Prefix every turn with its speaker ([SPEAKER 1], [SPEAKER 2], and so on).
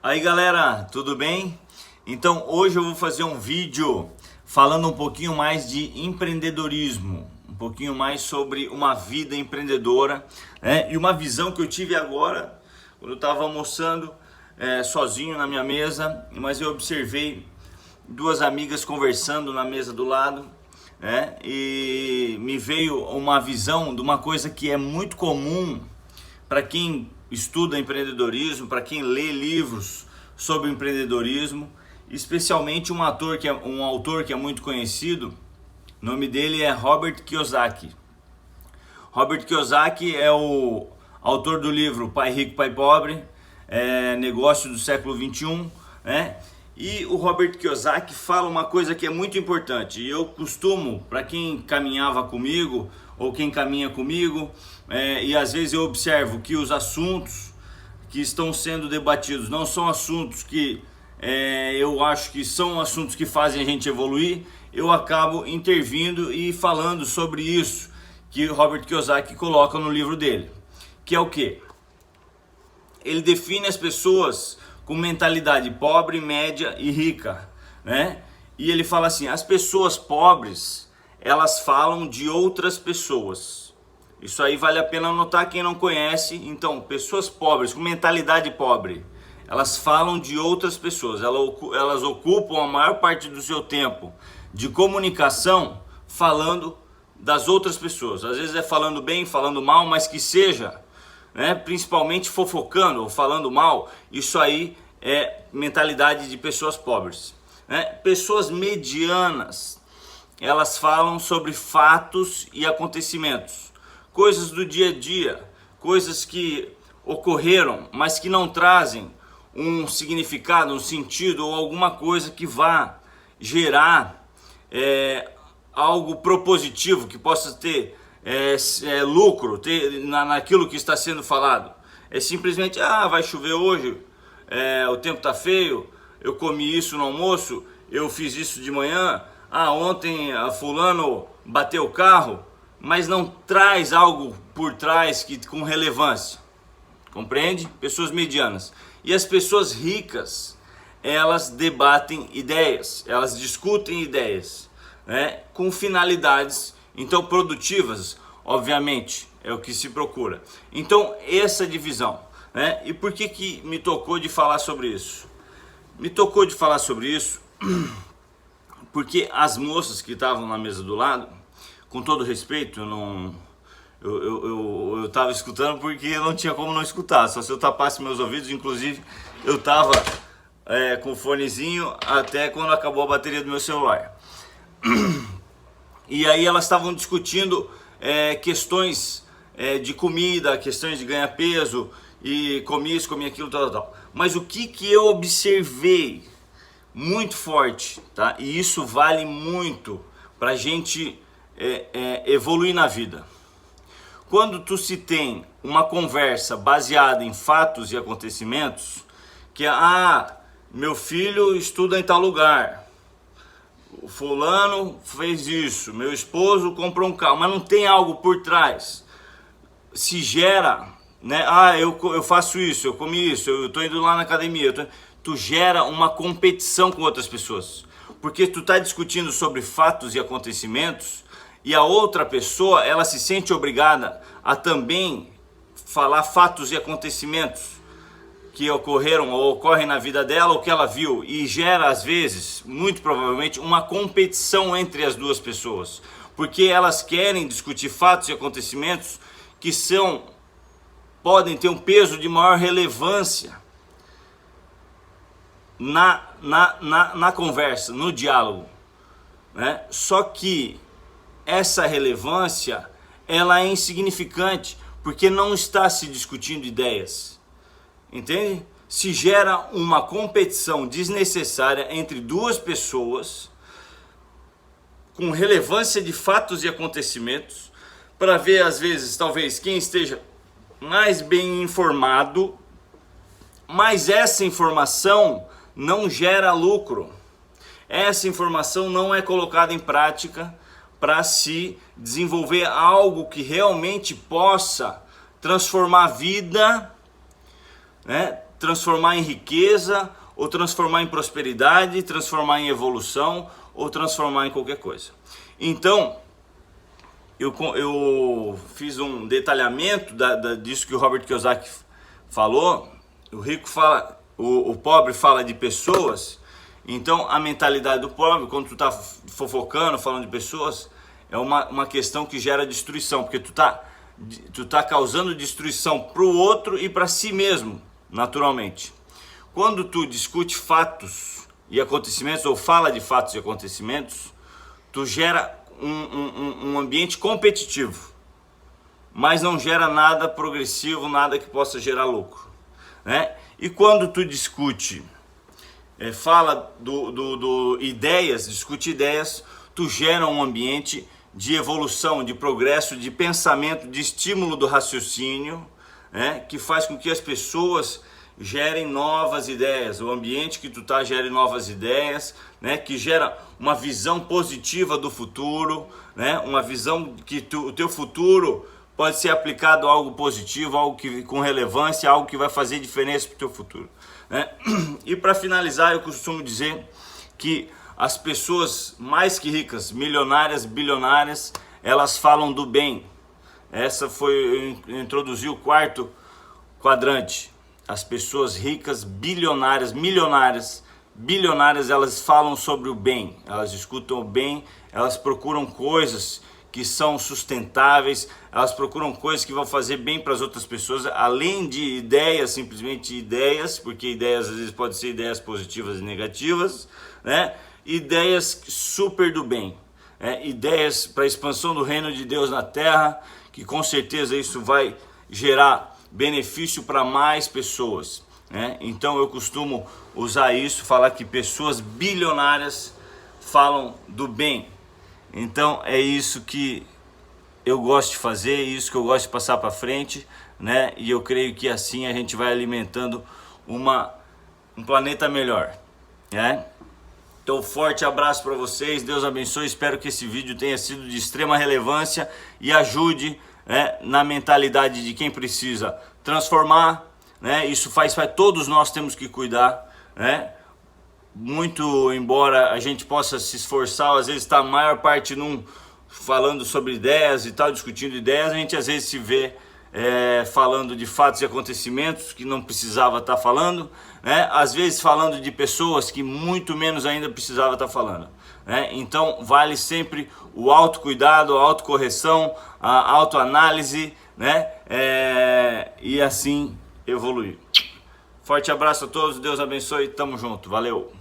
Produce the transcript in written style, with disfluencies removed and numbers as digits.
[SPEAKER 1] Aí galera, tudo bem? Então hoje eu vou fazer um vídeo falando um pouquinho mais de empreendedorismo, um pouquinho mais sobre uma vida empreendedora, né? E uma visão que eu tive agora, quando eu estava almoçando sozinho na minha mesa, mas eu observei duas amigas conversando na mesa do lado, né? E me veio uma visão de uma coisa que é muito comum para quem estuda empreendedorismo, para quem lê livros sobre empreendedorismo, especialmente um autor que é muito conhecido. O nome dele é Robert Kiyosaki. Robert Kiyosaki é o autor do livro Pai Rico, Pai Pobre, Negócio do Século XXI, né? E o Robert Kiyosaki fala uma coisa que é muito importante. E eu costumo, para quem caminhava comigo ou quem caminha comigo, e às vezes eu observo que os assuntos que estão sendo debatidos não são assuntos que eu acho que são assuntos que fazem a gente evoluir, eu acabo intervindo e falando sobre isso que o Robert Kiyosaki coloca no livro dele, que é o quê? Ele define as pessoas com mentalidade pobre, média e rica, né? E ele fala assim: as pessoas pobres, elas falam de outras pessoas. Isso aí vale a pena anotar quem não conhece. Então, pessoas pobres, com mentalidade pobre, elas falam de outras pessoas. Elas ocupam a maior parte do seu tempo de comunicação falando das outras pessoas. Às vezes é falando bem, falando mal, mas que seja, né, principalmente fofocando ou falando mal. Isso aí é mentalidade de pessoas pobres, né? Pessoas medianas, elas falam sobre fatos e acontecimentos, coisas do dia a dia, coisas que ocorreram, mas que não trazem um significado, um sentido ou alguma coisa que vá gerar algo propositivo, que possa ter lucro naquilo que está sendo falado. É simplesmente: vai chover hoje, o tempo está feio, eu comi isso no almoço, eu fiz isso de manhã, ontem a fulano bateu o carro, mas não traz algo por trás com relevância. Compreende? Pessoas medianas. E as pessoas ricas, elas debatem ideias, elas discutem ideias, né, com finalidades, então, produtivas, obviamente, é o que se procura. Então, essa divisão, né? E por que me tocou de falar sobre isso? Me tocou de falar sobre isso porque as moças que estavam na mesa do lado, com todo respeito, eu estava escutando porque não tinha como não escutar, só se eu tapasse meus ouvidos. Inclusive eu estava com o fonezinho até quando acabou a bateria do meu celular. E aí elas estavam discutindo questões de comida, questões de ganhar peso, e comi isso, comi aquilo, tal. Mas o que eu observei muito forte, tá? E isso vale muito para a gente evoluir na vida. Quando tu se tem uma conversa baseada em fatos e acontecimentos, que meu filho estuda em tal lugar, o fulano fez isso, meu esposo comprou um carro, mas não tem algo por trás, se gera, né? Eu faço isso, eu comi isso, eu tô indo lá na academia, tu gera uma competição com outras pessoas, porque tu tá discutindo sobre fatos e acontecimentos, e a outra pessoa, ela se sente obrigada a também falar fatos e acontecimentos que ocorreram ou ocorrem na vida dela, ou que ela viu, e gera às vezes, muito provavelmente, uma competição entre as duas pessoas, porque elas querem discutir fatos e acontecimentos que podem ter um peso de maior relevância na conversa, no diálogo, né? Só que essa relevância, ela é insignificante, porque não está se discutindo ideias, entende? Se gera uma competição desnecessária entre duas pessoas com relevância de fatos e acontecimentos, para ver às vezes, talvez, quem esteja mais bem informado, mas essa informação não gera lucro, essa informação não é colocada em prática para se desenvolver algo que realmente possa transformar a vida, né? transformar em riqueza, ou transformar em prosperidade, transformar em evolução, ou transformar em qualquer coisa. Então, eu fiz um detalhamento disso que o Robert Kiyosaki falou. O rico fala, o pobre fala de pessoas. Então, a mentalidade do pobre, quando tu tá fofocando, falando de pessoas, é uma questão que gera destruição, porque tu tá causando destruição pro outro e para si mesmo, naturalmente. Quando tu discute fatos e acontecimentos, ou fala de fatos e acontecimentos, tu gera um ambiente competitivo, mas não gera nada progressivo, nada que possa gerar lucro, né? E quando tu discute, fala discute ideias, tu gera um ambiente de evolução, de progresso, de pensamento, de estímulo do raciocínio, né? Que faz com que as pessoas gerem novas ideias, o ambiente que tu tá gere novas ideias, né? Que gera uma visão positiva do futuro, né? Uma visão que o teu futuro pode ser aplicado a algo positivo, algo com relevância, algo que vai fazer diferença para o teu futuro, né? E para finalizar, eu costumo dizer que as pessoas mais que ricas, milionárias, bilionárias, elas falam do bem. Essa foi, eu introduzi o quarto quadrante. As pessoas ricas, bilionárias, milionárias, bilionárias, elas falam sobre o bem, elas escutam o bem, elas procuram coisas que são sustentáveis, elas procuram coisas que vão fazer bem para as outras pessoas, além de ideias, simplesmente ideias, porque ideias às vezes podem ser ideias positivas e negativas, né? Ideias super do bem, ideias para a expansão do reino de Deus na terra, que com certeza isso vai gerar benefício para mais pessoas, né? Então eu costumo usar isso, falar que pessoas bilionárias falam do bem. Então é isso que eu gosto de fazer, isso que eu gosto de passar para frente, né? E eu creio que assim a gente vai alimentando um planeta melhor, né? Então, forte abraço para vocês, Deus abençoe, espero que esse vídeo tenha sido de extrema relevância e ajude, né, na mentalidade de quem precisa transformar, né? Isso todos nós temos que cuidar, né? Muito embora a gente possa se esforçar, às vezes está a maior parte falando sobre ideias e tal, discutindo ideias, a gente às vezes se vê falando de fatos e acontecimentos que não precisava estar falando, né? Às vezes falando de pessoas que muito menos ainda precisava estar falando, né? Então vale sempre o autocuidado, a autocorreção, a autoanálise, né? E assim evoluir. Forte abraço a todos, Deus abençoe, tamo junto, valeu!